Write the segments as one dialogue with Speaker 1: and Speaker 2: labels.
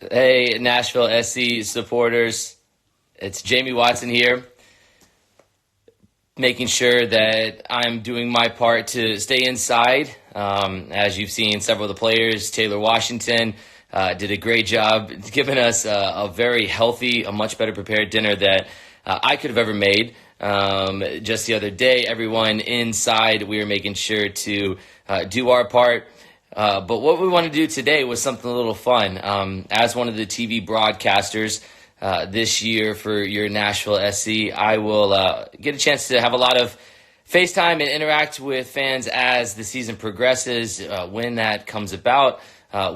Speaker 1: Hey, Nashville SC supporters. It's Jamie Watson here, making sure that I'm doing my part to stay inside. As you've seen, several of the players, Taylor Washington, did a great job giving us a very healthy, a much better prepared dinner that I could have ever made. Just the other day, everyone inside, we were making sure to do our part. But what we want to do today was something a little fun. As one of the TV broadcasters this year for your Nashville SC, I will get a chance to have a lot of FaceTime and interact with fans as the season progresses. When that comes about,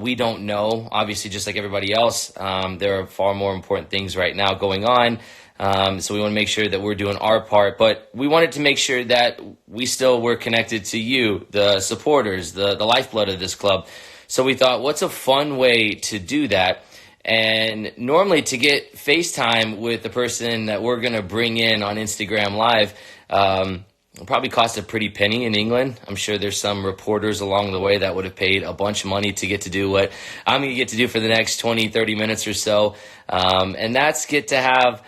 Speaker 1: we don't know. Obviously, just like everybody else, there are far more important things right now going on. So we want to make sure that we're doing our part, but we wanted to make sure that we still were connected to you, the supporters, the lifeblood of this club. So we thought, what's a fun way to do that? And normally to get FaceTime with the person that we're going to bring in on Instagram Live, it'll probably cost a pretty penny in England. I'm sure there's some reporters along the way that would have paid a bunch of money to get to do what I'm going to get to do for the next 20, 30 minutes or so. And that's get to have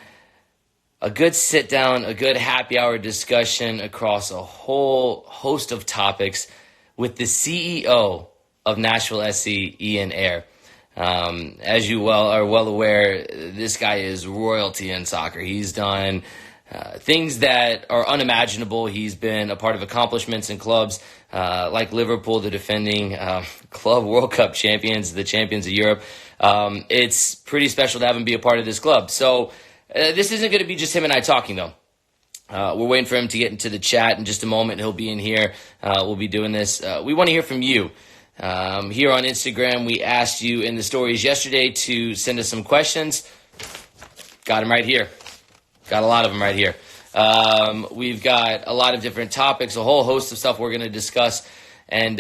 Speaker 1: a good sit down, a good happy hour discussion across a whole host of topics with the CEO of Nashville SC, Ian Ayre. As you are well aware, this guy is royalty in soccer. He's done things that are unimaginable. He's been a part of accomplishments in clubs like Liverpool, the defending Club World Cup champions, the champions of Europe. It's pretty special to have him be a part of this club. So this isn't going to be just him and I talking, though. We're waiting for him to get into the chat in just a moment. He'll be in here. We'll be doing this. We want to hear from you. Here on Instagram, we asked you in the stories yesterday to send us some questions. Got them right here. Got a lot of them right here. We've got a lot of different topics, a whole host of stuff we're going to discuss. And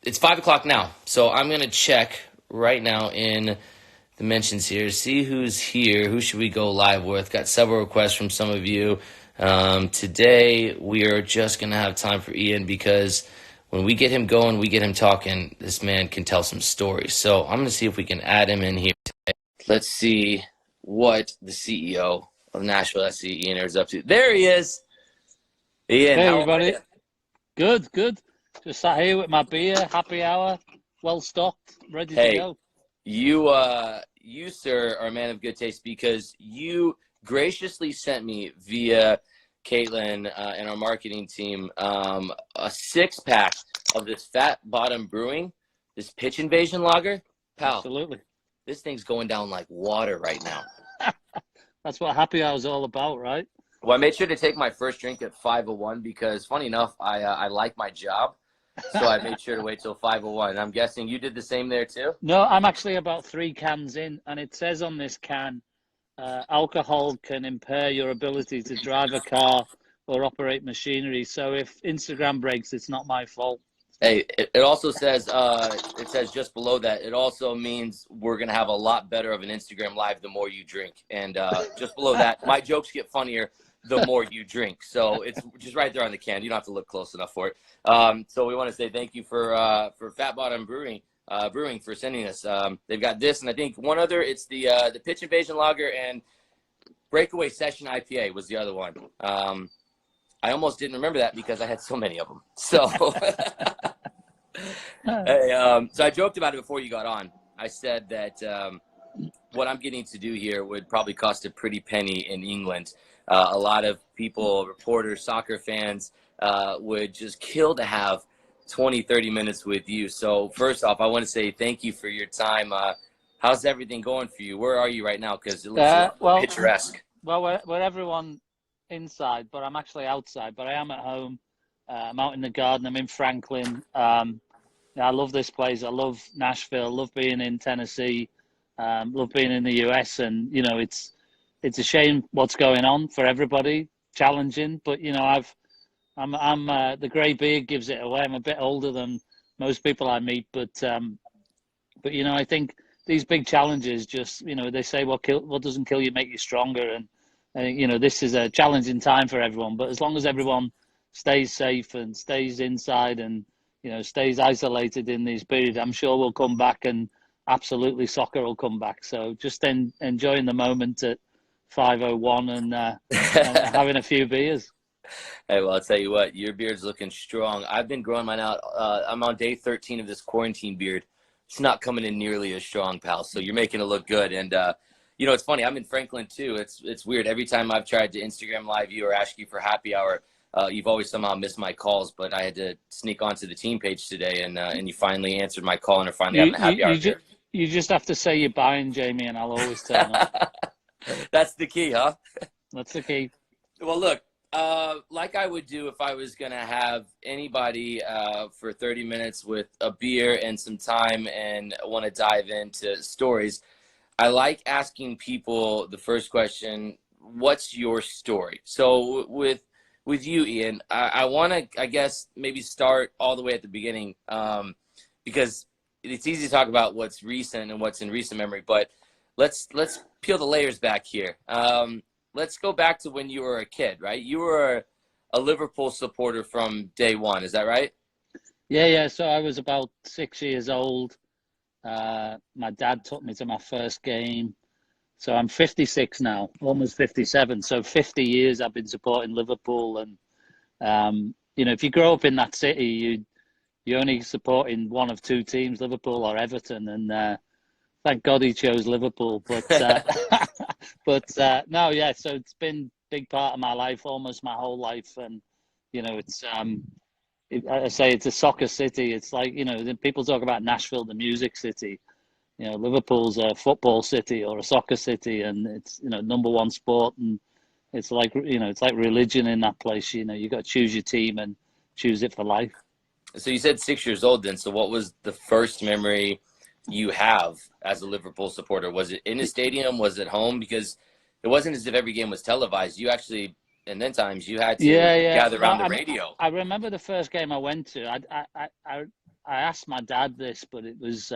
Speaker 1: it's 5 o'clock now. So I'm going to check right now in the mentions here, see who's here. Who should we go live with? Got several requests from some of you. Today, we are just going to have time for Ian because when we get him going, we get him talking, this man can tell some stories. So I'm going to see if we can add him in here today. Let's see what the CEO of Nashville SC, Ian Ayre, is up to. There he is. Ian,
Speaker 2: hey,
Speaker 1: how
Speaker 2: everybody.
Speaker 1: are you?
Speaker 2: Good. Just sat here with my beer, happy hour, well stocked, ready to go.
Speaker 1: You, sir, are a man of good taste because you graciously sent me via Caitlin and our marketing team a 6-pack of this Fat Bottom Brewing, this Pitch Invasion lager. Pal,
Speaker 2: absolutely.
Speaker 1: This thing's going down like water right now.
Speaker 2: That's what happy hour is all about, right?
Speaker 1: Well, I made sure to take my first drink at 5:01 because, funny enough, I like my job. So I made sure to wait till 5:01. I'm guessing you did the same there too?
Speaker 2: No, I'm actually about 3 cans in, and it says on this can, alcohol can impair your ability to drive a car or operate machinery. So if Instagram breaks, it's not my fault.
Speaker 1: Hey, it also says, just below that, it also means we're going to have a lot better of an Instagram Live the more you drink. And just below that, my jokes get funnier the more you drink. So it's just right there on the can. You don't have to look close enough for it. So we want to say thank you for Fat Bottom Brewing for sending us. They've got this, and I think one other. It's the Pitch Invasion Lager and Breakaway Session IPA was the other one. I almost didn't remember that because I had so many of them. So, hey, so I joked about it before you got on. I said that what I'm getting to do here would probably cost a pretty penny in England. A lot of people, reporters, soccer fans, would just kill to have 20, 30 minutes with you. So first off, I want to say thank you for your time. How's everything going for you? Where are you right now? Because it looks picturesque.
Speaker 2: Well, we're everyone inside, but I'm actually outside. But I am at home. I'm out in the garden. I'm in Franklin. I love this place. I love Nashville. Love being in Tennessee. Love being in the US. And you know, it's a shame what's going on for everybody. Challenging, but you know, I'm the grey beard gives it away. I'm a bit older than most people I meet, but you know, I think these big challenges just, you know, they say what doesn't kill you make you stronger, and you know, this is a challenging time for everyone. But as long as everyone stays safe and stays inside and, you know, stays isolated in these periods, I'm sure we'll come back and absolutely soccer will come back. So just enjoying the moment at 5:01 and having a few beers.
Speaker 1: Hey, well, I'll tell you what, your beard's looking strong. I've been growing mine out. I'm on day 13 of this quarantine beard. It's not coming in nearly as strong, pal. So you're making it look good. And you know, it's funny. I'm in Franklin too. It's weird. Every time I've tried to Instagram live you or ask you for happy hour, you've always somehow missed my calls. But I had to sneak onto the team page today, and you finally answered my call and are finally
Speaker 2: You
Speaker 1: having a
Speaker 2: you
Speaker 1: happy hour
Speaker 2: you
Speaker 1: here.
Speaker 2: just you just have to say you're buying, Jamie, and I'll always turn up.
Speaker 1: That's the key, huh?
Speaker 2: That's the key.
Speaker 1: Well, look, like I would do if I was going to have anybody for 30 minutes with a beer and some time and want to dive into stories, I like asking people the first question, what's your story? So with you, Ian, I want to, I guess, maybe start all the way at the beginning because it's easy to talk about what's recent and what's in recent memory, but let's peel the layers back here. Let's go back to when you were a kid, right? You were a Liverpool supporter from day one. Is that right?
Speaker 2: Yeah. So I was about 6 years old. My dad took me to my first game. So I'm 56 now, almost 57. So 50 years I've been supporting Liverpool. And, you know, if you grow up in that city, you're only supporting one of two teams, Liverpool or Everton. And thank God he chose Liverpool. But no, yeah. So it's been a big part of my life, almost my whole life. And, you know, I say it's a soccer city. It's like, you know, people talk about Nashville, the music city. You know, Liverpool's a football city or a soccer city, and it's, you know, number one sport. And it's like, you know, it's like religion in that place. You know, you got to choose your team and choose it for life.
Speaker 1: So you said 6 years old then. So what was the first memory you have as a Liverpool supporter? Was it in a stadium? Was it home? Because it wasn't as if every game was televised. You actually, and then times you had to
Speaker 2: Yeah.
Speaker 1: gather
Speaker 2: No,
Speaker 1: around the radio.
Speaker 2: I remember the first game I went to. I asked my dad this, but it's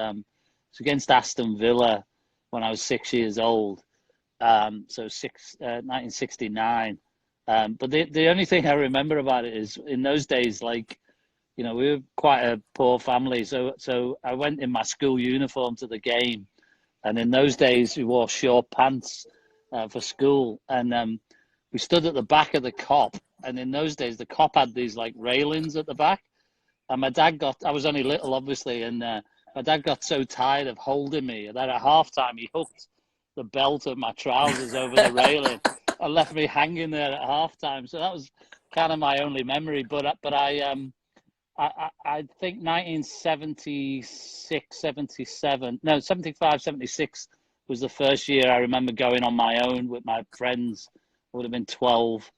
Speaker 2: against Aston Villa when I was 6 years old. So 1969. But the only thing I remember about it is in those days, like, you know, we were quite a poor family. So I went in my school uniform to the game, and in those days we wore short pants for school, and we stood at the back of the Cop. And in those days, the Cop had these like railings at the back, and I was only little, obviously, and my dad got so tired of holding me that at halftime he hooked the belt of my trousers over the railing and left me hanging there at halftime. So that was kind of my only memory. But I think 1976, 77, no, 75, 76 was the first year I remember going on my own with my friends. I would have been 12.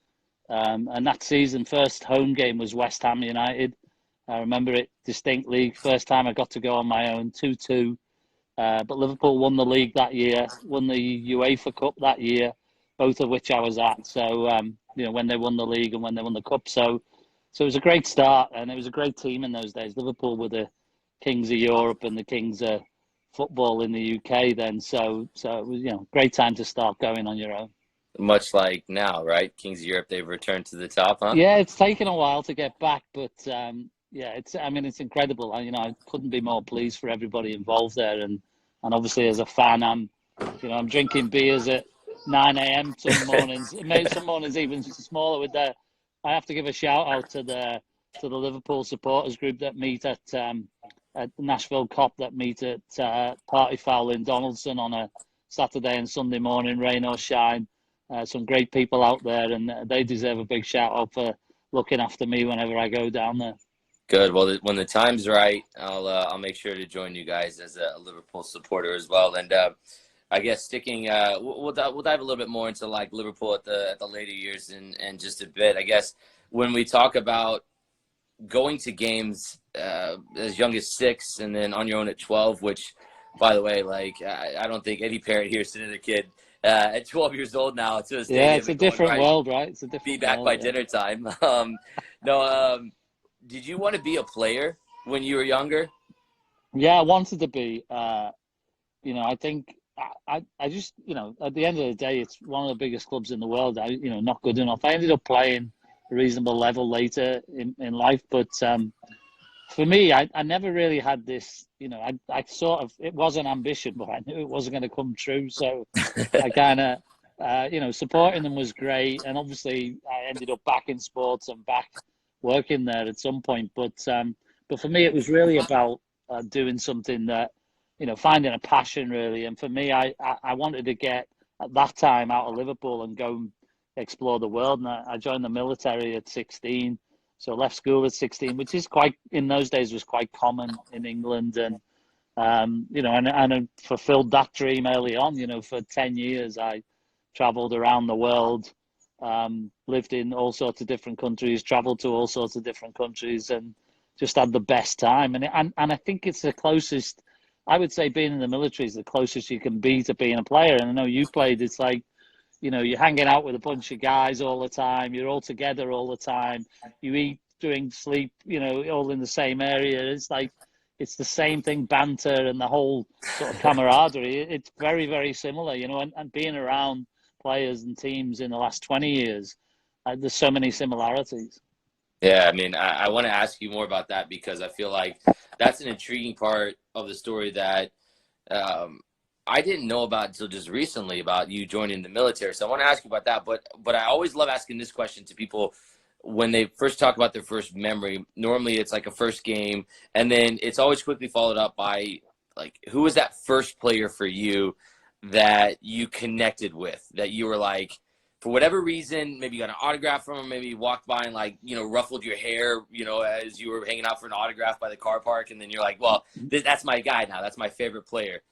Speaker 2: And that season, first home game was West Ham United. I remember it distinctly. First time I got to go on my own, 2-2. But Liverpool won the league that year, won the UEFA Cup that year, both of which I was at. So, you know, when they won the league and when they won the cup. So it was a great start, and it was a great team in those days. Liverpool were the kings of Europe and the kings of football in the UK then. So it was, you know, great time to start going on your own.
Speaker 1: Much like now, right? Kings of Europe, they've returned to the top, huh?
Speaker 2: Yeah, it's taken a while to get back, but yeah, I mean, it's incredible. You know, I couldn't be more pleased for everybody involved there, and obviously as a fan, I'm drinking beers at 9 a.m. some mornings. Maybe some mornings even smaller. I have to give a shout out to the Liverpool supporters group that meet at Nashville Cop, that meet at Party Foul in Donaldson on a Saturday and Sunday morning, rain or shine. Some great people out there, and they deserve a big shout out for looking after me whenever I go down there.
Speaker 1: Good. Well, when the time's right, I'll make sure to join you guys as a Liverpool supporter as well. And I guess sticking, we'll dive a little bit more into like Liverpool at the later years in just a bit. I guess when we talk about going to games as young as 6 and then on your own at 12, which, by the way, like I don't think any parent here sending a kid at 12 years old now to a stadium.
Speaker 2: Yeah, it's a different world, right? It's a different
Speaker 1: be back
Speaker 2: world,
Speaker 1: by dinner time. Did you want to be a player when you were younger?
Speaker 2: Yeah, I wanted to be. You know, I think I just, you know, at the end of the day, it's one of the biggest clubs in the world. Not good enough. I ended up playing a reasonable level later in life, but for me, I never really had this, I sort of, it was an ambition, but I knew it wasn't going to come true. So I kind of, supporting them was great. And obviously I ended up back in sports and back working there at some point. But for me, it was really about doing something that, finding a passion really. And for me, I wanted to get at that time out of Liverpool and go and explore the world. And I joined the military at 16. So left school at 16, which is in those days was quite common in England. And, and I fulfilled that dream early on. For 10 years, I traveled around the world, lived in all sorts of different countries, traveled to all sorts of different countries, and just had the best time. And I think it's the closest, I would say being in the military is the closest you can be to being a player. And I know you played, it's like, you're hanging out with a bunch of guys all the time. You're all together all the time. You eat, drink, sleep, all in the same area. It's like, it's the same thing, banter and the whole sort of camaraderie. It's very, very similar, and being around players and teams in the last 20 years, there's so many similarities.
Speaker 1: Yeah, I mean, I want to ask you more about that because I feel like that's an intriguing part of the story that I didn't know about until just recently about you joining the military. So I want to ask you about that. But I always love asking this question to people when they first talk about their first memory. Normally it's like a first game, and then it's always quickly followed up by like, who was that first player for you that you connected with, that you were like, for whatever reason, maybe you got an autograph from him, maybe you walked by and like, ruffled your hair, as you were hanging out for an autograph by the car park. And then you're like, well, that's my guy now. That's my favorite player.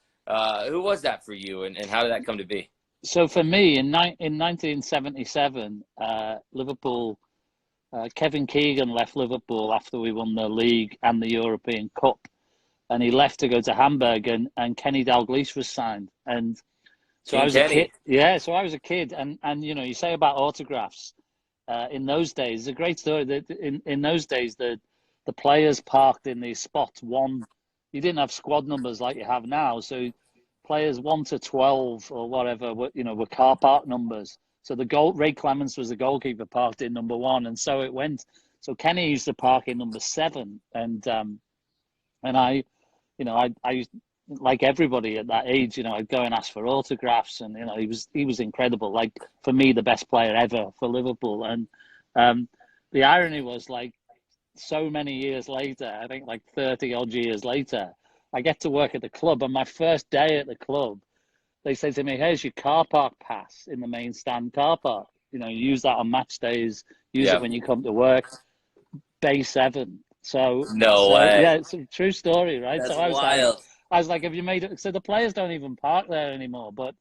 Speaker 1: Who was that for you, and how did that come to be?
Speaker 2: So for me, in 1977, Liverpool, Kevin Keegan left Liverpool after we won the league and the European Cup, and he left to go to Hamburg, and Kenny Dalglish was signed. And so I was a kid. Yeah, so I was a kid, and you say about autographs. In those days, it's a great story. That in those days, the players parked in these spots. You didn't have squad numbers like you have now, so players 1 to 12 or whatever were car park numbers. So Ray Clements was the goalkeeper, parked in number 1, and so it went. So Kenny used to park in number 7, and I used, like everybody at that age, I'd go and ask for autographs, and he was incredible. Like, for me, the best player ever for Liverpool. And the irony was, like, so many years later, I think like 30 odd years later, I get to work at the club, and my first day at the club, they say to me, here's your car park pass in the main stand car park. Use that on match days, use it when you come to work. Bay 7. So
Speaker 1: No way.
Speaker 2: Yeah, it's a true story, right?
Speaker 1: That's
Speaker 2: so I was
Speaker 1: wild.
Speaker 2: like, have you made it? So the players don't even park there anymore. But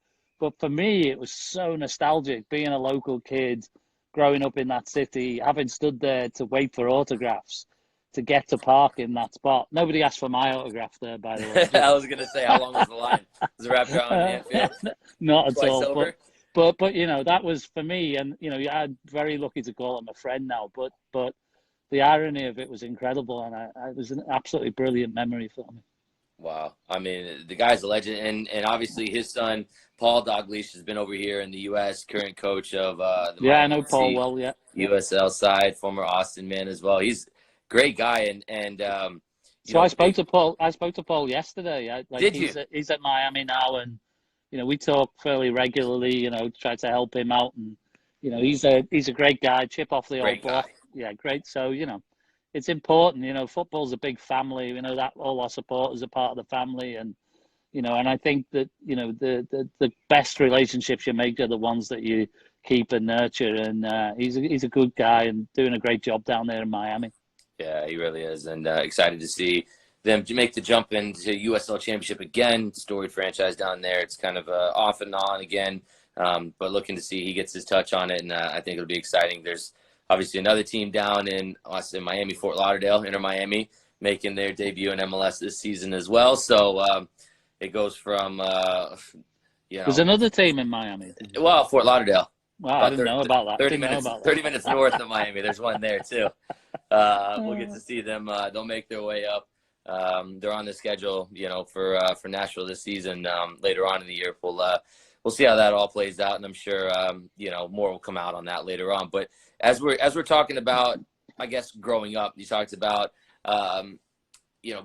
Speaker 2: for me, it was so nostalgic being a local kid, growing up in that city, having stood there to wait for autographs, to get to park in that spot. Nobody asked for my autograph there, by the way.
Speaker 1: I was going to say, how long was the line? Was it wrapped around Anfield?
Speaker 2: Not at
Speaker 1: Twice
Speaker 2: all.
Speaker 1: over?
Speaker 2: But that was for me, and I'm very lucky to call him a friend now. But the irony of it was incredible, and it was an absolutely brilliant memory for me.
Speaker 1: Wow. I mean, the guy's a legend. And obviously his son, Paul Dalglish, has been over here in the U.S., current coach of the
Speaker 2: Yeah, I know
Speaker 1: Miami
Speaker 2: Paul well, yeah.
Speaker 1: USL side, former Austin man as well. He's a great guy. And
Speaker 2: so I spoke to Paul yesterday.
Speaker 1: Did you?
Speaker 2: He's at Miami now, and we talk fairly regularly. Try to help him out, and he's a great guy. Chip off the old block. Yeah, great. So it's important. Football's a big family. We know that all our supporters are part of the family, and and I think that the best relationships you make are the ones that you keep and nurture. And he's a good guy and doing a great job down there in Miami.
Speaker 1: Yeah, he really is, and excited to see them make the jump into USL Championship again. Storied franchise down there. It's kind of off and on again, but looking to see he gets his touch on it, and I think it'll be exciting. There's obviously another team down in Miami, Fort Lauderdale, Inter Miami, making their debut in MLS this season as well. So it goes from
Speaker 2: There's another team in Miami.
Speaker 1: Well, Fort Lauderdale.
Speaker 2: Wow, I didn't know about that.
Speaker 1: 30 minutes north of Miami. There's one there too. We'll get to see them. They'll make their way up. They're on the schedule, for Nashville this season. Later on in the year, we'll see how that all plays out, and I'm sure more will come out on that later on. But as we're talking about, I guess, growing up, you talked about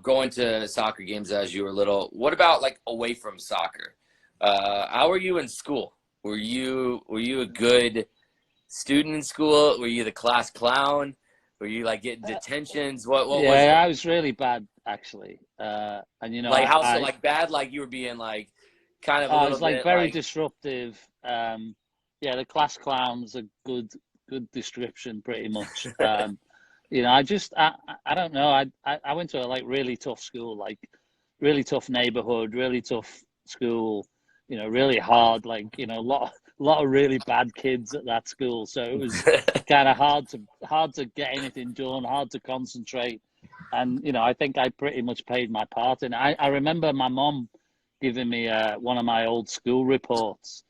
Speaker 1: going to soccer games as you were little. What about like away from soccer? How were you in school? Were you a good student in school? Were you the class clown? Were you like getting detentions? What was it?
Speaker 2: Yeah, I was really bad actually. And
Speaker 1: Like how so like bad? Like you were being like kind of a
Speaker 2: I
Speaker 1: little
Speaker 2: was like
Speaker 1: bit
Speaker 2: very
Speaker 1: like
Speaker 2: disruptive. Yeah, the class clown's a good description, pretty much. I don't know. I went to a like really tough school, like really tough neighborhood, really tough school. Really hard. Like a lot of really bad kids at that school. So it was kind of hard to get anything done, hard to concentrate. And I think I pretty much paid my part. And I remember my mom giving me one of my old school reports.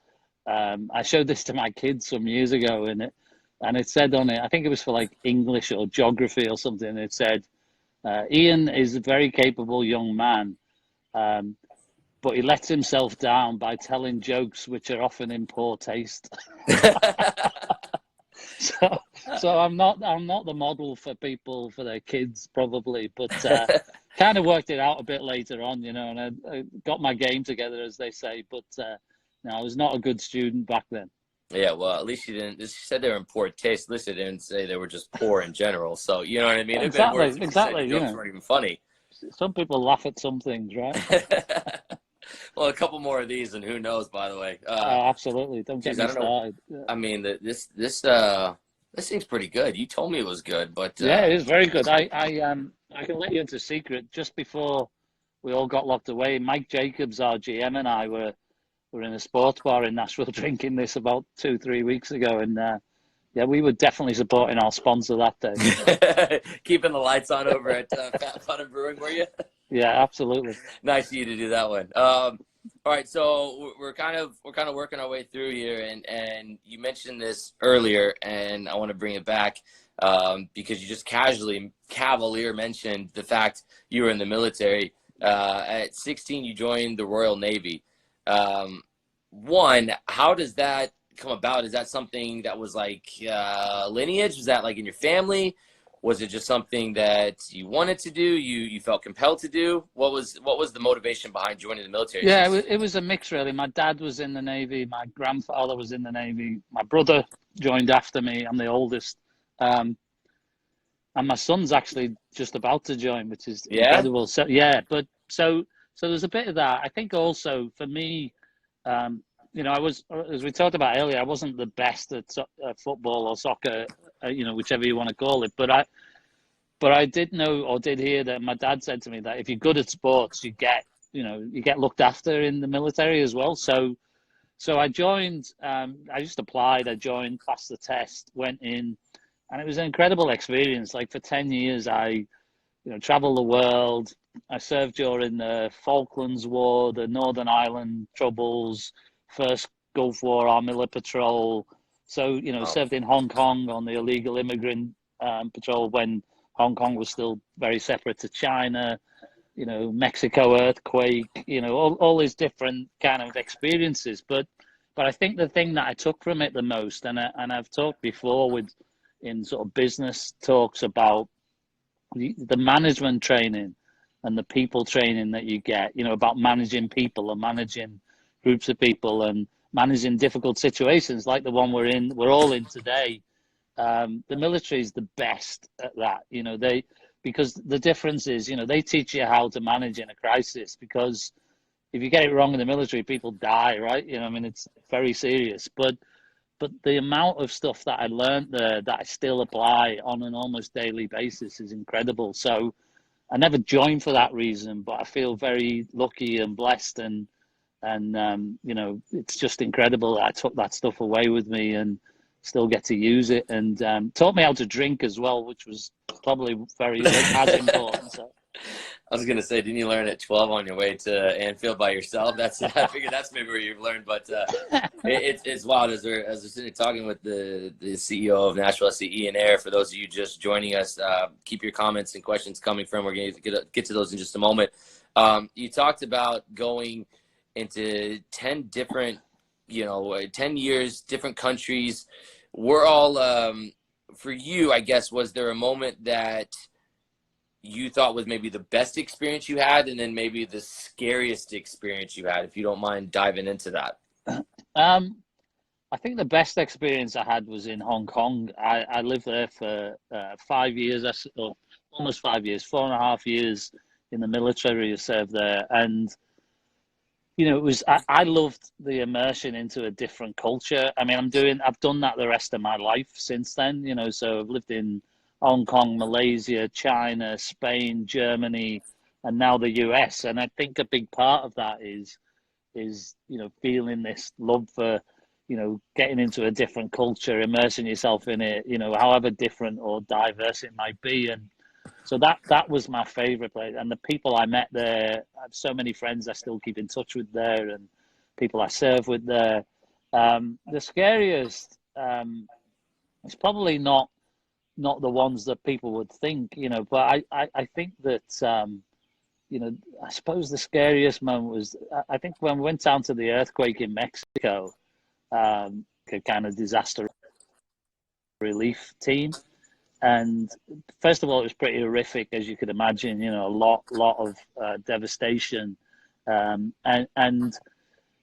Speaker 2: I showed this to my kids some years ago, and it said on it, I think it was for like English or geography or something. It said, Ian is a very capable young man, but he lets himself down by telling jokes which are often in poor taste. So I'm not the model for people for their kids probably, but kind of worked it out a bit later on, and I got my game together, as they say. But no, I was not a good student back then.
Speaker 1: Yeah, well, at least you didn't. You said they were in poor taste. At least they didn't say they were just poor in general. So you know what I mean. It'd been worse if you said the jokes weren't even funny.
Speaker 2: Some people laugh at some things, right?
Speaker 1: Well, a couple more of these, and who knows? By the way,
Speaker 2: absolutely. Don't get me started.
Speaker 1: I mean, this seems pretty good. You told me it was good, but
Speaker 2: yeah, it is very good. I can let you into a secret. Just before we all got locked away, Mike Jacobs, our GM, and I were in a sports bar in Nashville drinking this about 2-3 weeks ago, and yeah, we were definitely supporting our sponsor that day.
Speaker 1: Keeping the lights on over at Fat Fun and Brewing, were you?
Speaker 2: Yeah, absolutely.
Speaker 1: Nice of you to do that one. All right, so we're kind of working our way through here, and you mentioned this earlier, and I want to bring it back because you just cavalier mentioned the fact you were in the military. At 16, you joined the Royal Navy. One, how does that come about? Is that something that was like lineage? Was that like in your family? Was it just something that you wanted to do? You felt compelled to do? What was the motivation behind joining the military?
Speaker 2: Yeah, it was a mix really. My dad was in the Navy. My grandfather was in the Navy. My brother joined after me. I'm the oldest. And my son's actually just about to join, which is incredible. So yeah, but so there's a bit of that. I think also for me, I was, as we talked about earlier, I wasn't the best at football or soccer, whichever you want to call it. But I did know or did hear that my dad said to me that if you're good at sports, you get looked after in the military as well. So I joined. I just applied. I joined, passed the test, went in, and it was an incredible experience. Like for 10 years, I traveled the world. I served during the Falklands War, the Northern Ireland Troubles, first Gulf War Army Patrol. So, served in Hong Kong on the illegal immigrant patrol when Hong Kong was still very separate to China, Mexico earthquake, all these different kind of experiences. But I think the thing that I took from it the most, and I've talked before in sort of business talks about the management training and the people training that you get, about managing people and managing groups of people and managing difficult situations like the one we're all in today. The military is the best at that, because the difference is, they teach you how to manage in a crisis, because if you get it wrong in the military, people die, right? It's very serious, but the amount of stuff that I learned there that I still apply on an almost daily basis is incredible. So I never joined for that reason, but I feel very lucky and blessed, and it's just incredible that I took that stuff away with me and still get to use it, and taught me how to drink as well, which was probably very as important. So.
Speaker 1: I was gonna say, didn't you learn at 12 on your way to Anfield by yourself? I figured that's maybe where you've learned, but it's wild as we're sitting talking with the CEO of Nashville SC Ian Air. For those of you just joining us, keep your comments and questions coming from. We're going to get to those in just a moment. You talked about going into 10 different, 10 years, different countries. We're all for you, I guess. Was there a moment that you thought was maybe the best experience you had, and then maybe the scariest experience you had, if you don't mind diving into that.
Speaker 2: I think the best experience I had was in Hong Kong. I lived there for 5 years, or almost 5 years, 4.5 years in the military. I served there, and it was I loved the immersion into a different culture. I mean, I've done that the rest of my life since then. So I've lived in Hong Kong, Malaysia, China, Spain, Germany, and now the US. And I think a big part of that is feeling this love for getting into a different culture, immersing yourself in it, however different or diverse it might be. And so that was my favorite place. And the people I met there, I have so many friends I still keep in touch with there, and people I serve with there. The scariest, it's probably not the ones that people would think, but I think that, I suppose the scariest moment was, I think when we went down to the earthquake in Mexico, a kind of disaster relief team. And first of all, it was pretty horrific, as you could imagine, a lot of devastation, and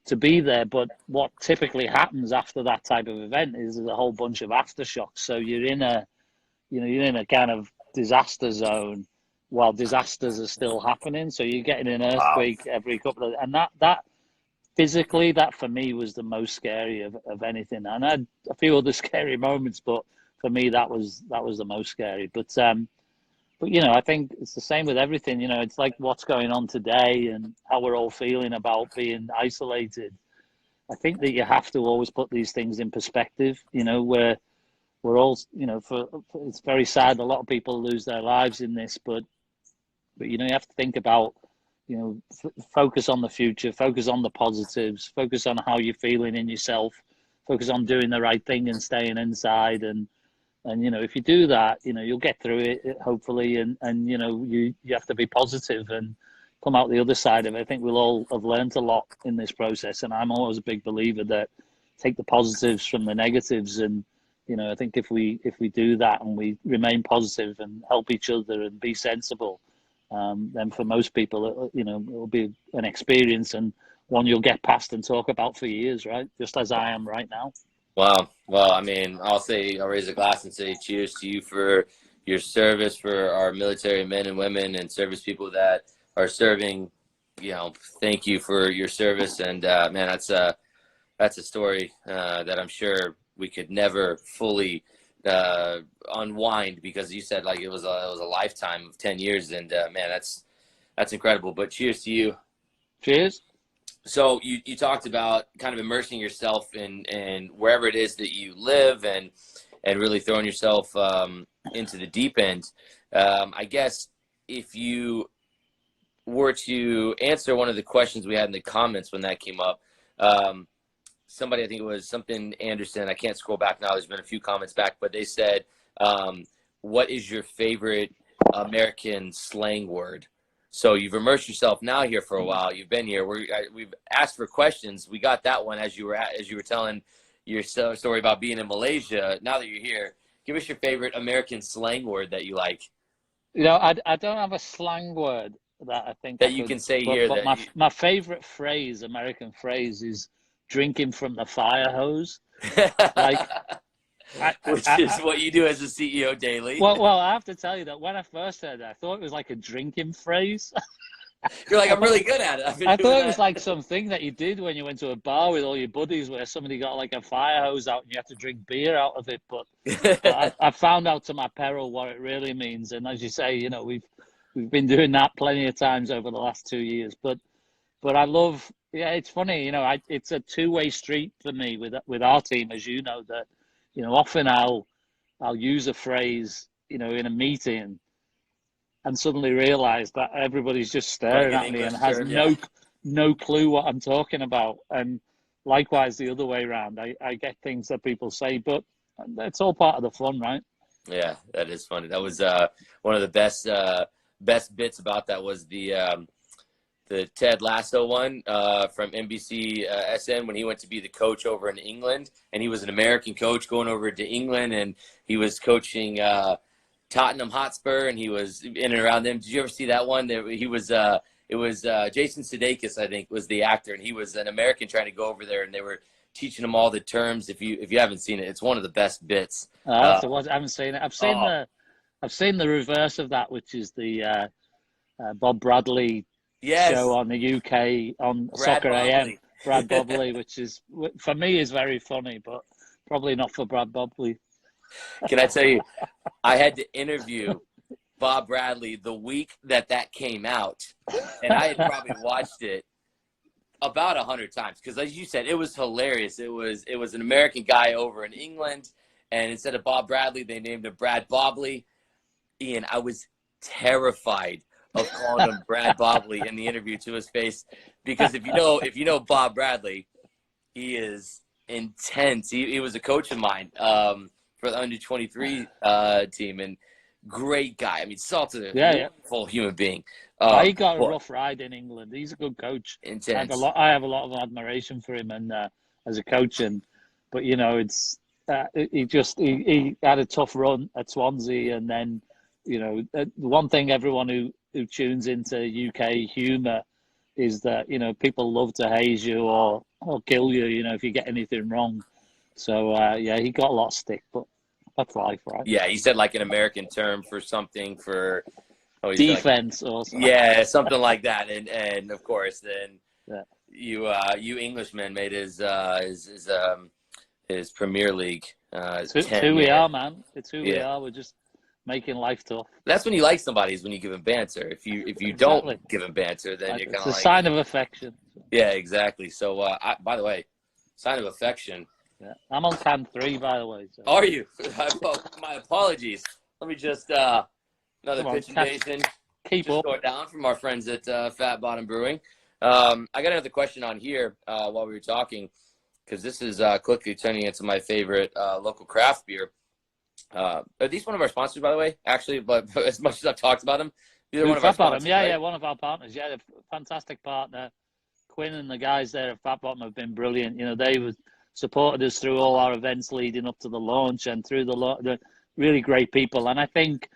Speaker 2: to be there. But what typically happens after that type of event is there's a whole bunch of aftershocks. So you're in a kind of disaster zone while disasters are still happening. So you're getting an earthquake every couple of, and that physically, that for me was the most scary of anything. And I had a few other scary moments, but for me, that was the most scary. But I think it's the same with everything. It's like what's going on today and how we're all feeling about being isolated. I think that you have to always put these things in perspective. Where we're all, it's very sad. A lot of people lose their lives in this, but you have to think about, focus on the future, focus on the positives, focus on how you're feeling in yourself, focus on doing the right thing and staying inside. And if you do that, you'll get through it, hopefully. And you have to be positive and come out the other side of it. I think we'll all have learned a lot in this process. And I'm always a big believer that take the positives from the negatives. And, I think if we do that and we remain positive and help each other and be sensible, then for most people, it'll be an experience and one you'll get past and talk about for years, right? Just as I am right now.
Speaker 1: Wow. Well, I mean, I'll raise a glass and say cheers to you for your service, for our military men and women and service people that are serving. Thank you for your service. And man, that's a story that I'm sure we could never fully unwind, because you said like it was a lifetime of 10 years, and man, that's incredible. But cheers to you.
Speaker 2: Cheers.
Speaker 1: So you talked about kind of immersing yourself in wherever it is that you live, and really throwing yourself into the deep end. I guess if you were to answer one of the questions we had in the comments when that came up, somebody, I think it was something Anderson, I can't scroll back now, there's been a few comments back, but they said, what is your favorite American slang word? So you've immersed yourself now here for a while. You've been here. We've asked for questions. We got that one as you were telling your story about being in Malaysia. Now that you're here, give us your favorite American slang word that you like.
Speaker 2: I don't have a slang word that I think
Speaker 1: that you can say here.
Speaker 2: But my favorite phrase, American phrase, is drinking from the fire hose. Like,
Speaker 1: which is what you do as a CEO daily.
Speaker 2: Well, I have to tell you that when I first heard it, I thought it was like a drinking phrase.
Speaker 1: You're like, I'm really good at it.
Speaker 2: I thought it was like something that you did when you went to a bar with all your buddies, where somebody got like a fire hose out and you have to drink beer out of it. But I found out to my peril what it really means. And as you say, we've been doing that plenty of times over the last 2 years. But I love, it's funny, it's a two-way street for me with our team, as you know, that, often I'll use a phrase, in a meeting, and suddenly realize that everybody's just staring at me and has no clue what I'm talking about. And likewise, the other way around, I get things that people say, but it's all part of the fun, right?
Speaker 1: Yeah, that is funny. That was one of the best bits about that was the Ted Lasso one from NBC SN, when he went to be the coach over in England, and he was an American coach going over to England, and he was coaching Tottenham Hotspur, and he was in and around them. Did you ever see that one? He was it was Jason Sudeikis, I think, was the actor, and he was an American trying to go over there, and they were teaching him all the terms. If you haven't seen it, it's one of the best bits.
Speaker 2: I have to watch. I haven't seen it. I've seen the reverse of that, which is the Bob Bradley show on the UK on Soccer AM. Brad Bobley, which is for me is very funny, but probably not for Brad Bobley.
Speaker 1: Can I tell you, I had to interview Bob Bradley the week that came out, and I had probably watched it about 100 times because, as you said, it was hilarious. It was an American guy over in England, and instead of Bob Bradley, they named him Brad Bobley. Ian, I was terrified of calling him Brad Bobley in the interview to his face, because if you know Bob Bradley, he is intense. He was a coach of mine for the under 23 team, and great guy. I mean, Salted, full human being.
Speaker 2: He got a rough ride in England. He's a good coach.
Speaker 1: Intense.
Speaker 2: I have a lot of admiration for him and as a coach, but he had a tough run at Swansea, and then the one thing everyone who tunes into UK humour is that people love to haze you or kill you if you get anything wrong. So he got a lot of stick, but that's life, right?
Speaker 1: Yeah, he said like an American term for something for
Speaker 2: defense or something.
Speaker 1: Yeah, something like that, and of course then you Englishmen made his Premier League.
Speaker 2: It's who we are, man. It's who we are. We're just making life tough.
Speaker 1: That's when you like somebody, is when you give them banter. If you don't give them banter, then you're kind of like...
Speaker 2: It's a sign of affection.
Speaker 1: Yeah, exactly. So, by the way, sign of affection.
Speaker 2: Yeah, I'm on can 3, by the way. So.
Speaker 1: Are you? My apologies. Let me just another pitch invasion.
Speaker 2: Keep up.
Speaker 1: Going down from our friends at Fat Bottom Brewing. I got another question on here while we were talking, because this is quickly turning into my favorite local craft beer. Are these one of our sponsors, by the way? Actually, but as much as I've talked about them, they're one of our sponsors.
Speaker 2: Yeah, one of our partners. Yeah, they're a fantastic partner. Quinn and the guys there at Fat Bottom have been brilliant. They supported us through all our events leading up to the launch and through the really great people. And I think,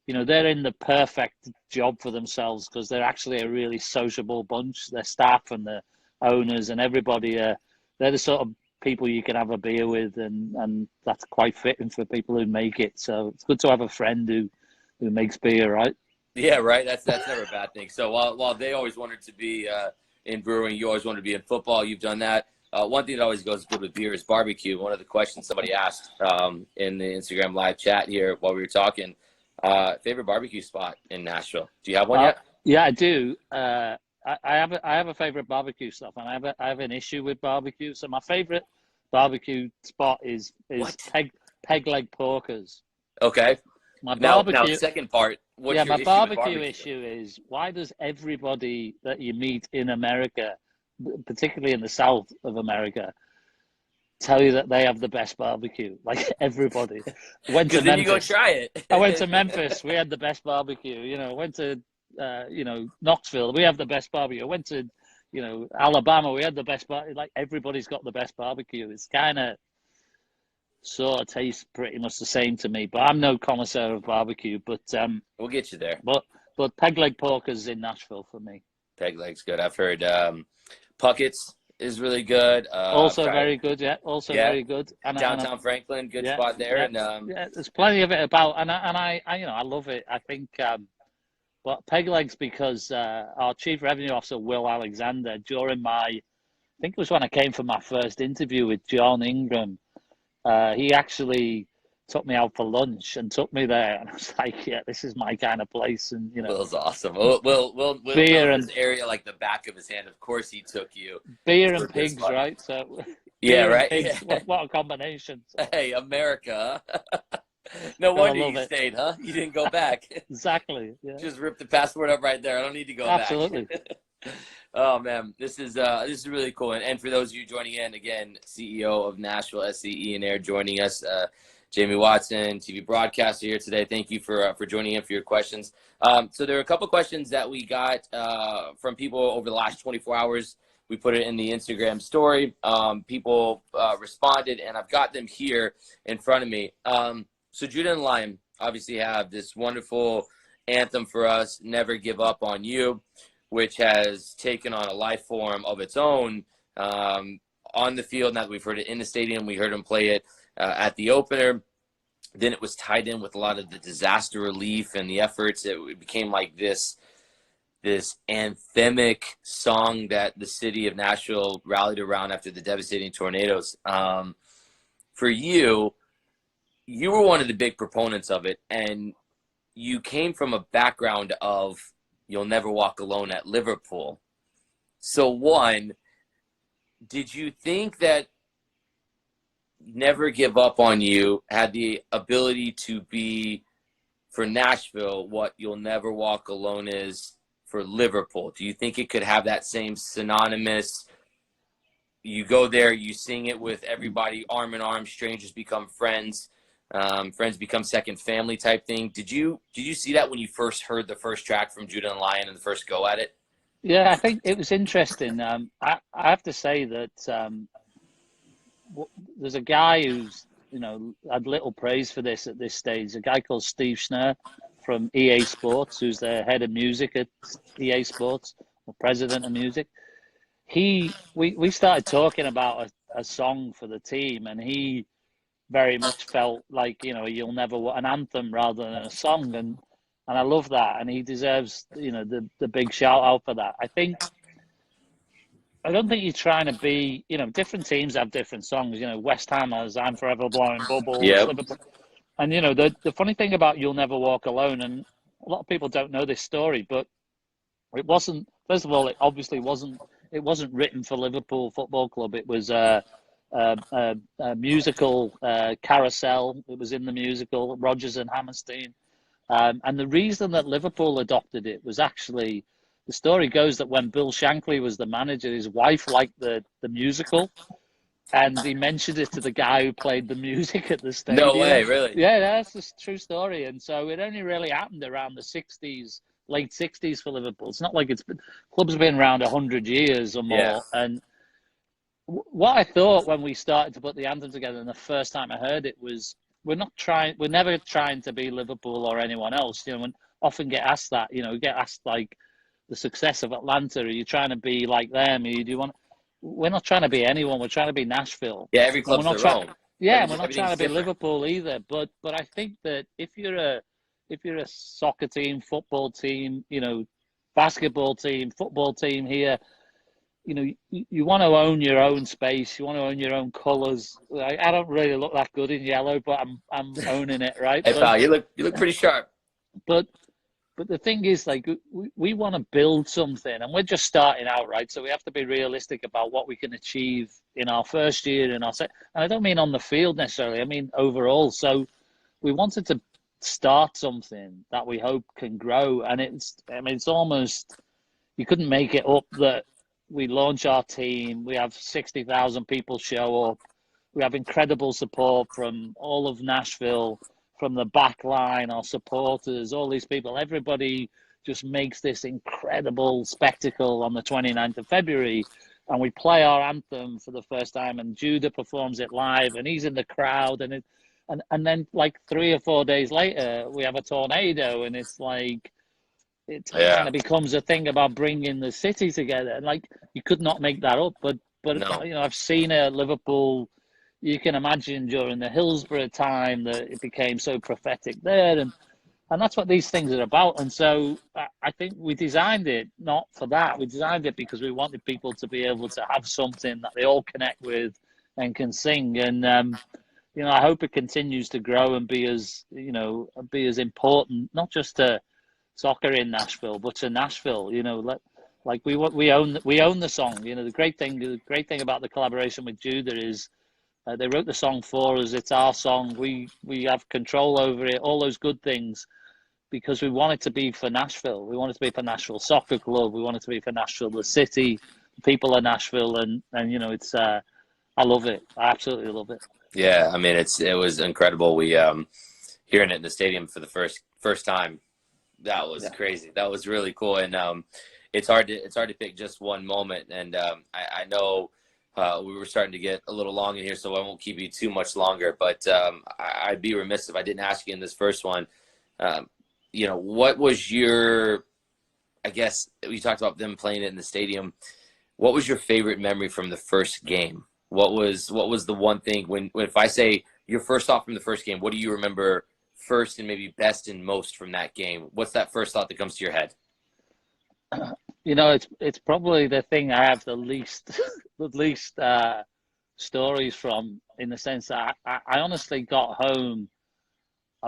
Speaker 2: they're in the perfect job for themselves, because they're actually a really sociable bunch. Their staff and the owners and everybody, they're the sort of people you can have a beer with, and that's quite fitting for people who make it. So it's good to have a friend who makes beer, right?
Speaker 1: Yeah, right. That's never a bad thing. So while they always wanted to be in brewing, you always wanted to be in football. You've done that. One thing that always goes good with beer is barbecue. One of the questions somebody asked in the Instagram live chat here while we were talking, favorite barbecue spot in Nashville. Do you have one yet?
Speaker 2: Yeah, I do. I have a favorite barbecue stuff, and I have an issue with barbecue. So my favorite barbecue spot is peg leg porkers.
Speaker 1: Okay. Now, second part. What's your
Speaker 2: my barbecue issue is, why does everybody that you meet in America, particularly in the South of America, tell you that they have the best barbecue? Like, everybody. Went to Memphis.
Speaker 1: Then you go try it.
Speaker 2: I went to Memphis. We had the best barbecue. Went to Knoxville. We have the best barbecue. I went to Alabama. We had the best barbecue. Like, everybody's got the best barbecue. It's kind of sort of tastes pretty much the same to me. But I'm no connoisseur of barbecue. But
Speaker 1: we'll get you there.
Speaker 2: But peg leg porkers in Nashville for me.
Speaker 1: Peg leg's good. I've heard Puckett's is really good.
Speaker 2: Also very good, yeah. Very good. And
Speaker 1: downtown Franklin, good spot there.
Speaker 2: Yeah,
Speaker 1: And
Speaker 2: there's plenty of it about, and I love it. I think, but peg legs, because our chief revenue officer Will Alexander, during I think it was when I came for my first interview with John Ingram, he actually took me out for lunch and took me there, and I was like, yeah, this is my kind of place. And
Speaker 1: Will's awesome. Will
Speaker 2: beer
Speaker 1: and his area like the back of his hand. Of course he took you.
Speaker 2: Beer and pigs, right? So
Speaker 1: yeah, right.
Speaker 2: Pigs, what a combination.
Speaker 1: Hey, America. No wonder you stayed, huh? You didn't go back.
Speaker 2: Exactly. Yeah.
Speaker 1: Just rip the passport up right there. I don't need to go
Speaker 2: Absolutely.
Speaker 1: back. Oh man, this is really cool. And for those of you joining in, again, CEO of Nashville SC IG joining us. Jamie Watson, TV broadcaster here today. Thank you for joining in for your questions. So there are a couple questions that we got from people over the last 24 hours. We put it in the Instagram story. People responded, and I've got them here in front of me. So Judah and Lime, obviously have this wonderful anthem for us, Never Give Up on You, which has taken on a life form of its own on the field. Now that we've heard it in the stadium, we heard them play it at the opener. Then it was tied in with a lot of the disaster relief and the efforts. It became like this anthemic song that the city of Nashville rallied around after the devastating tornadoes. For you, you were one of the big proponents of it, and you came from a background of You'll Never Walk Alone at Liverpool. So one, did you think that Never Give Up on You had the ability to be for Nashville what You'll Never Walk Alone is for Liverpool? Do you think it could have that same synonymous, you go there, you sing it with everybody arm in arm, strangers become friends, friends become second family type thing? Did you see that when you first heard the first track from Judah and Lion and the first go at it?
Speaker 2: Yeah, I think it was interesting. I have to say that there's a guy who's, had little praise for this at this stage. A guy called Steve Schnurr from EA Sports, who's the head of music at EA Sports, or president of music. We started talking about a song for the team, and he very much felt like, you'll never an anthem rather than a song, and I love that, and he deserves the big shout out for that. I don't think you're trying to be, different teams have different songs. West Ham has I'm Forever Blowing Bubbles.
Speaker 1: Yep.
Speaker 2: Liverpool. And, the funny thing about You'll Never Walk Alone, and a lot of people don't know this story, but it wasn't, first of all, it obviously wasn't written for Liverpool Football Club. It was a musical, Carousel. It was in the musical, Rodgers and Hammerstein. And the reason that Liverpool adopted it was actually, the story goes that when Bill Shankly was the manager, his wife liked the musical, and he mentioned it to the guy who played the music at the stadium.
Speaker 1: No way, really?
Speaker 2: Yeah, that's a true story. And so it only really happened around the 60s, late 60s for Liverpool. It's not like club's been around 100 years or more.
Speaker 1: Yeah.
Speaker 2: And what I thought when we started to put the anthem together, and the first time I heard it, was we're never trying to be Liverpool or anyone else. And often get asked that, we get asked like the success of Atlanta, are you trying to be like them? We're not trying to be anyone. We're trying to be Nashville.
Speaker 1: Yeah, every club's their own.
Speaker 2: Yeah, we're not trying to be
Speaker 1: different.
Speaker 2: Liverpool either. But I think that if you're a soccer team, football team, basketball team, football team here, you want to own your own space. You want to own your own colours. I don't really look that good in yellow, but I'm owning it, right?
Speaker 1: Hey, pal, you look pretty sharp.
Speaker 2: But the thing is, like, we want to build something, and we're just starting out, right? So we have to be realistic about what we can achieve in our first year, and I don't mean on the field necessarily. I mean overall. So we wanted to start something that we hope can grow, and it's almost, you couldn't make it up that we launch our team, we have 60,000 people show up, we have incredible support from all of Nashville, from the back line, our supporters, all these people, everybody just makes this incredible spectacle on the 29th of February. And we play our anthem for the first time, and Judah performs it live, and he's in the crowd, and then like 3 or 4 days later, we have a tornado, and it's like, kind of becomes a thing about bringing the city together. And like, you could not make that up, but
Speaker 1: No.
Speaker 2: I've seen it at Liverpool. You can imagine during the Hillsborough time that it became so prophetic there, and that's what these things are about. And so I think we designed it not for that. We designed it because we wanted people to be able to have something that they all connect with and can sing. And I hope it continues to grow and be as important, not just to soccer in Nashville, but to Nashville. Like we own the song. The great thing about the collaboration with Judah is, they wrote the song for us. It's our song. We have control over it, all those good things, because we want it to be for Nashville. We want it to be for Nashville Soccer Club. We want it to be for Nashville, the city, the people of Nashville. And it's, I love it. I absolutely love it.
Speaker 1: Yeah, I mean, it was incredible. We hearing it in the stadium for the first time, that was crazy. That was really cool. And it's hard to pick just one moment. And I know We were starting to get a little long in here, so I won't keep you too much longer. But I'd be remiss if I didn't ask you in this first one. What was your? I guess you talked about them playing it in the stadium. What was your favorite memory from the first game? What was the one thing when if I say your first thought from the first game, what do you remember first and maybe best and most from that game? What's that first thought that comes to your head?
Speaker 2: It's probably the thing I have the least the least stories from, in the sense that I honestly got home.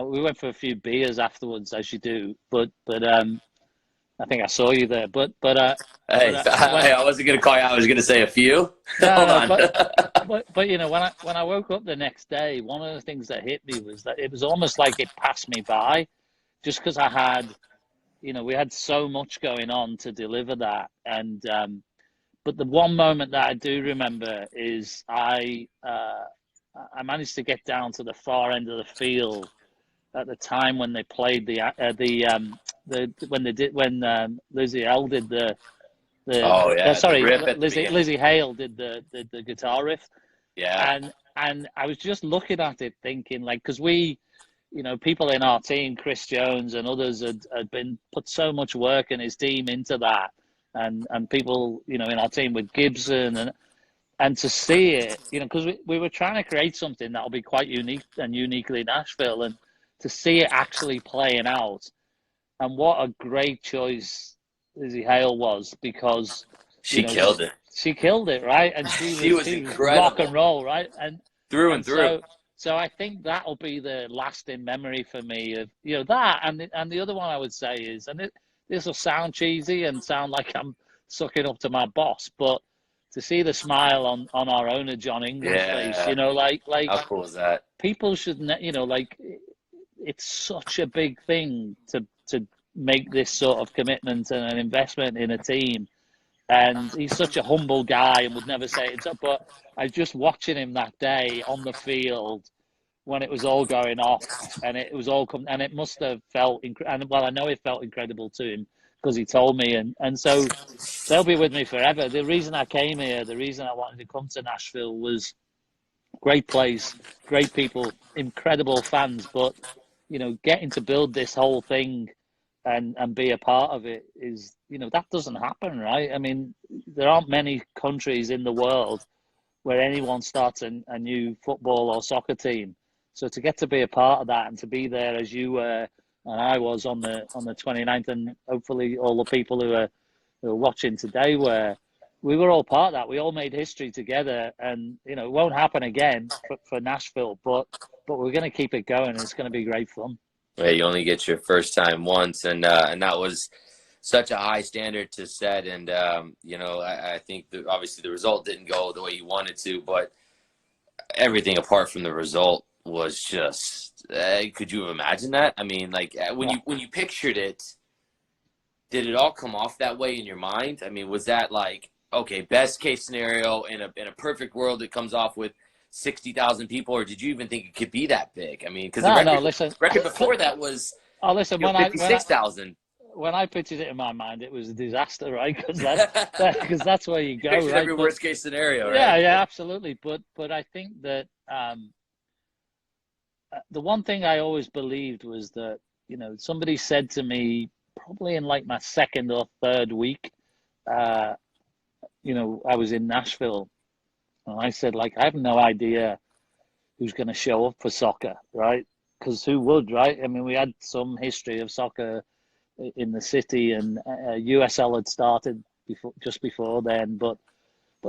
Speaker 2: We went for a few beers afterwards, as you do, but I think I saw you there.
Speaker 1: Hey, I wasn't gonna call you. I was gonna say a few. Hold
Speaker 2: no,
Speaker 1: on.
Speaker 2: but when I woke up the next day, one of the things that hit me was that it was almost like it passed me by, just because I had, we had so much going on to deliver that. And but the one moment that I do remember is I managed to get down to the far end of the field at the time when they played when Lizzie L did the
Speaker 1: Oh yeah, the
Speaker 2: sorry,
Speaker 1: riff at the beginning.
Speaker 2: Lizzie Hale did the guitar riff.
Speaker 1: Yeah.
Speaker 2: And I was just looking at it thinking, like, because we, people in our team, Chris Jones and others had been put so much work and his team into that, and people, in our team with Gibson, and to see it, because we were trying to create something that'll be quite unique and uniquely Nashville, and to see it actually playing out. And what a great choice Lizzie Hale was, because
Speaker 1: She killed it.
Speaker 2: She killed it, right? And
Speaker 1: she was incredible.
Speaker 2: Rock and roll, right? And
Speaker 1: through and through.
Speaker 2: So I think that'll be the lasting memory for me of that. And the other one I would say is, and this will sound cheesy and sound like I'm sucking up to my boss, but to see the smile on our owner John Ingram's face, like
Speaker 1: how cool is that?
Speaker 2: People should, like, it's such a big thing to make this sort of commitment and an investment in a team. And he's such a humble guy and would never say it. But I was just watching him that day on the field when it was all going off, and it was all and it must have felt I know it felt incredible to him, because he told me, and so they'll be with me forever. The reason I came here, the reason I wanted to come to Nashville, was great place, great people, incredible fans, but getting to build this whole thing and be a part of it is, that doesn't happen, right? I mean, there aren't many countries in the world where anyone starts a new football or soccer team. So to get to be a part of that and to be there as you were and I was on the 29th, and hopefully all the people who are watching today we were all part of that. We all made history together, and it won't happen again for Nashville, but we're going to keep it going, and it's going to be great fun.
Speaker 1: Yeah, you only get your first time once, and that was such a high standard to set. And I think that obviously the result didn't go the way you wanted to, but everything apart from the result was just. Could you have imagined that? I mean, like when you pictured it, did it all come off that way in your mind? I mean, was that like, okay, best case scenario in a perfect world, it comes off with 60,000 people, or did you even think it could be that big? I mean, because the record before that was 56,000.
Speaker 2: When I pictured it in my mind, it was a disaster, right? Because that's where you go, right?
Speaker 1: Every worst case scenario, right?
Speaker 2: Yeah, absolutely. But I think that the one thing I always believed was that somebody said to me probably in like my second or third week, I was in Nashville. And I said, like, I have no idea who's going to show up for soccer, right? Because who would, right? I mean, we had some history of soccer in the city, and USL had started just before then, but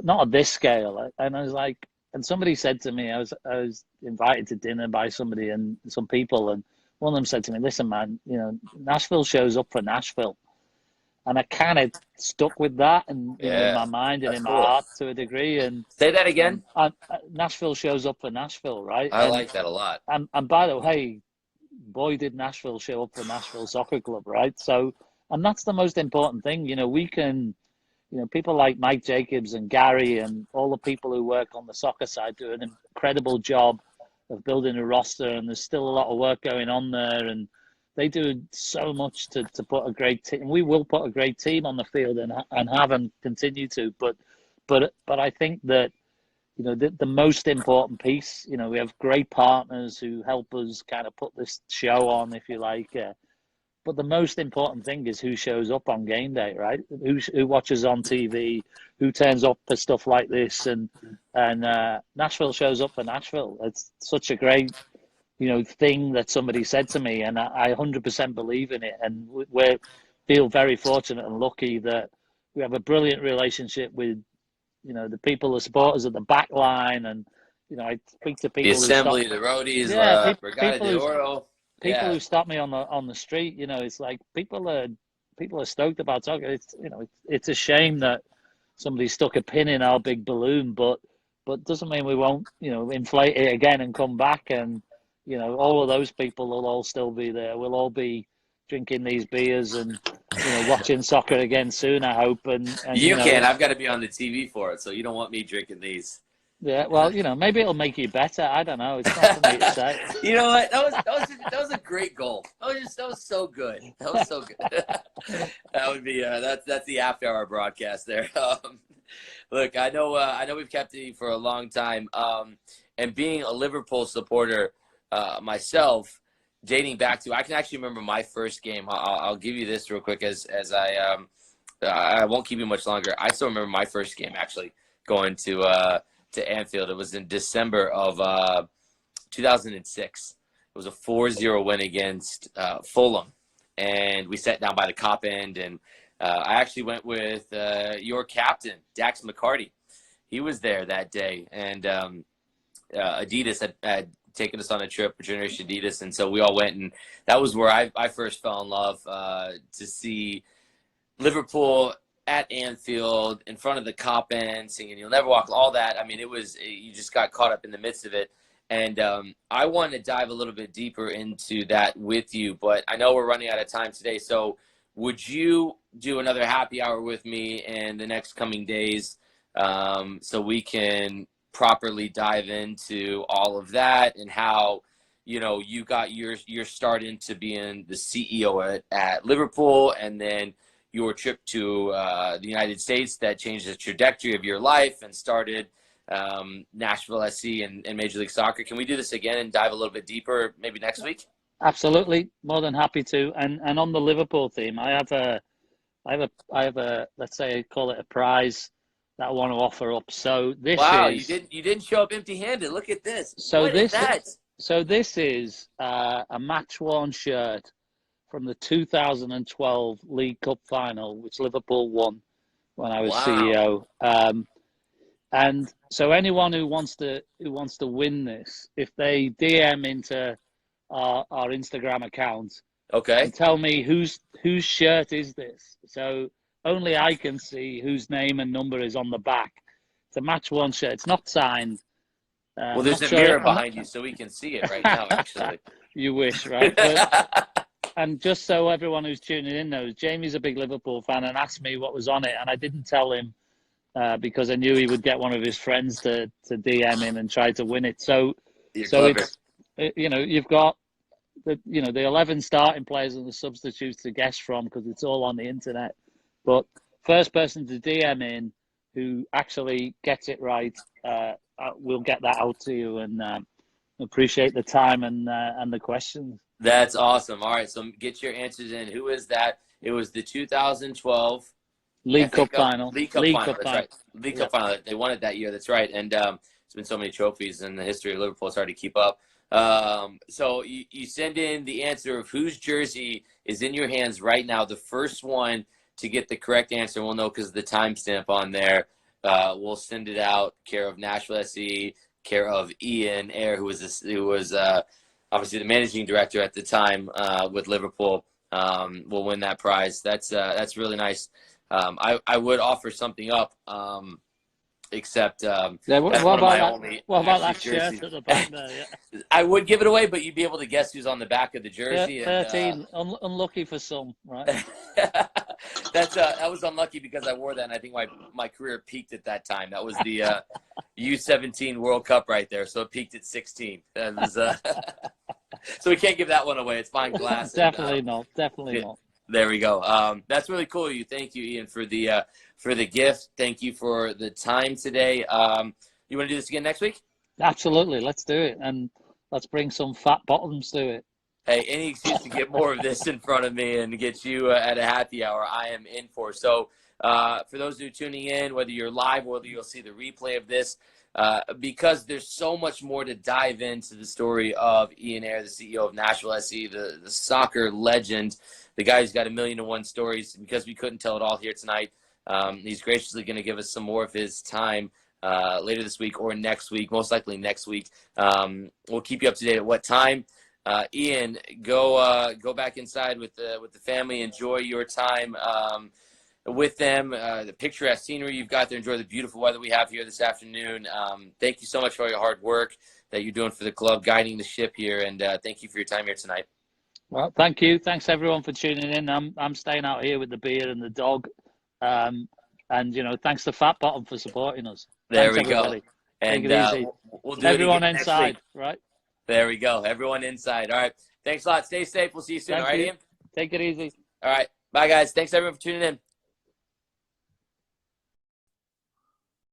Speaker 2: not at this scale. And I was like, and somebody said to me, I was invited to dinner by somebody and some people, and one of them said to me, "Listen, man, Nashville shows up for Nashville." And I kind of stuck with that, and in my mind and in my heart to a degree. And
Speaker 1: say that again.
Speaker 2: Nashville shows up for Nashville, right?
Speaker 1: I like that a lot.
Speaker 2: And by the way, boy, did Nashville show up for Nashville Soccer Club, right? So, and that's the most important thing. We can, people like Mike Jacobs and Gary and all the people who work on the soccer side do an incredible job of building a roster, and there's still a lot of work going on there, and they do so much to put a great team. We will put a great team on the field and have and continue to. But I think that the most important piece. We have great partners who help us kind of put this show on, if you like. But the most important thing is who shows up on game day, right? Who watches on TV, who turns up for stuff like this, and Nashville shows up for Nashville. It's such a great, thing that somebody said to me, and I 100% believe in it. And we feel very fortunate and lucky that we have a brilliant relationship with, the people, the supporters at the back line, and I speak to
Speaker 1: The
Speaker 2: people
Speaker 1: assembly, the roadies, Brigada de Oro.
Speaker 2: People who stop me on the street, it's like people are stoked about talking. It's a shame that somebody stuck a pin in our big balloon, but doesn't mean we won't, inflate it again and come back. And all of those people will all still be there. We'll all be drinking these beers and watching soccer again soon, I hope. And
Speaker 1: you can. I've got to be on the TV for it, so you don't want me drinking these.
Speaker 2: Yeah, well, maybe it'll make you better. I don't know. It's not for me to say.
Speaker 1: You know what? That was a great goal. That was so good. That was so good. That would be that's the after hour broadcast there. Look, I know we've kept you for a long time. And being a Liverpool supporter myself, dating back to, I can actually remember my first game. I'll give you this real quick as I won't keep you much longer. I still remember my first game actually going to Anfield. It was in December of 2006. It was a 4-0 win against Fulham, and we sat down by the Cop End, and I actually went with your captain, Dax McCarty. He was there that day, and Adidas had taken us on a trip for Generation Adidas, and so we all went, and that was where I first fell in love to see Liverpool at Anfield, in front of the Cop End, singing "You'll Never Walk," all that. I mean, you just got caught up in the midst of it. And I want to dive a little bit deeper into that with you, but I know we're running out of time today. So would you do another happy hour with me in the next coming days so we can properly dive into all of that and how, you got your start into being the CEO at Liverpool, and then your trip to the United States that changed the trajectory of your life and started Nashville SC and Major League Soccer. Can we do this again and dive a little bit deeper maybe next week?
Speaker 2: Absolutely, more than happy to. And on the Liverpool theme, I have a let's say, call it a prize that I want to offer up. So this
Speaker 1: you didn't show up empty-handed. Look at this.
Speaker 2: So this is a match-worn shirt from the 2012 League Cup final, which Liverpool won when I was CEO. And so anyone who wants to win this, if they DM into our Instagram account,
Speaker 1: okay,
Speaker 2: and tell me whose shirt is this, so only I can see whose name and number is on the back. It's a match-worn shirt. It's not signed.
Speaker 1: Well, there's a mirror behind you, so we can see it right now. Actually,
Speaker 2: you wish, right? And just so everyone who's tuning in knows, Jamie's a big Liverpool fan and asked me what was on it, and I didn't tell him because I knew he would get one of his friends to DM him and try to win it. So it's, you've got the 11 starting players and the substitutes to guess from, because it's all on the internet. But first person to DM in who actually gets it right, we'll get that out to you, and appreciate the time and the questions.
Speaker 1: That's awesome. All right, so get your answers in. Who is that? It was the 2012
Speaker 2: League Cup final.
Speaker 1: League Cup final. That's right. League Cup final. They won it that year. That's right. And it's been so many trophies in the history of Liverpool. It's hard to keep up. So you send in the answer of whose jersey is in your hands right now. The first one to get the correct answer, we'll know because of the timestamp on there. We'll send it out, care of Nashville SC, care of Ian Ayre, who was obviously the managing director at the time with Liverpool. Will win that prize. That's really nice. I would offer something up, except
Speaker 2: what about that shirt at the back there? Yeah.
Speaker 1: I would give it away, but you'd be able to guess who's on the back of the jersey.
Speaker 2: Yeah, 13, unlucky for some, right?
Speaker 1: That was unlucky because I wore that, and I think my career peaked at that time. That was the U17 World Cup right there, so it peaked at 16. That was, so we can't give that one away. It's fine glass.
Speaker 2: Definitely not.
Speaker 1: There we go. That's really cool of you. Thank you, Ian, for the gift. Thank you for the time today. You want to do this again next week?
Speaker 2: Absolutely, let's do it, and let's bring some fat bottoms to it.
Speaker 1: Hey, any excuse to get more of this in front of me and to get you at a happy hour, I am in for. So for those who are tuning in, whether you're live or whether you'll see the replay of this, because there's so much more to dive into the story of Ian Ayre, the CEO of Nashville SC, the soccer legend, the guy who's got 1,000,001 stories. Because we couldn't tell it all here tonight, he's graciously going to give us some more of his time later this week or next week, most likely next week. We'll keep you up to date at what time. Ian, go back inside with the family. Enjoy your time with them. The picturesque scenery you've got there. Enjoy the beautiful weather we have here this afternoon. Thank you so much for all your hard work that you're doing for the club, guiding the ship here, and thank you for your time here tonight.
Speaker 2: Well, thank you. Thanks everyone for tuning in. I'm staying out here with the beer and the dog, and thanks to Fat Bottom for supporting us.
Speaker 1: There
Speaker 2: Thanks,
Speaker 1: we
Speaker 2: everybody.
Speaker 1: go. And
Speaker 2: take it easy.
Speaker 1: We'll do
Speaker 2: everyone
Speaker 1: it again
Speaker 2: inside,
Speaker 1: next week.
Speaker 2: right?
Speaker 1: There we go. Everyone inside. All right. Thanks a lot. Stay safe. We'll see you soon.
Speaker 2: Thank
Speaker 1: All right,
Speaker 2: you.
Speaker 1: Ian?
Speaker 2: Take it easy.
Speaker 1: All right. Bye, guys. Thanks, everyone, for tuning in.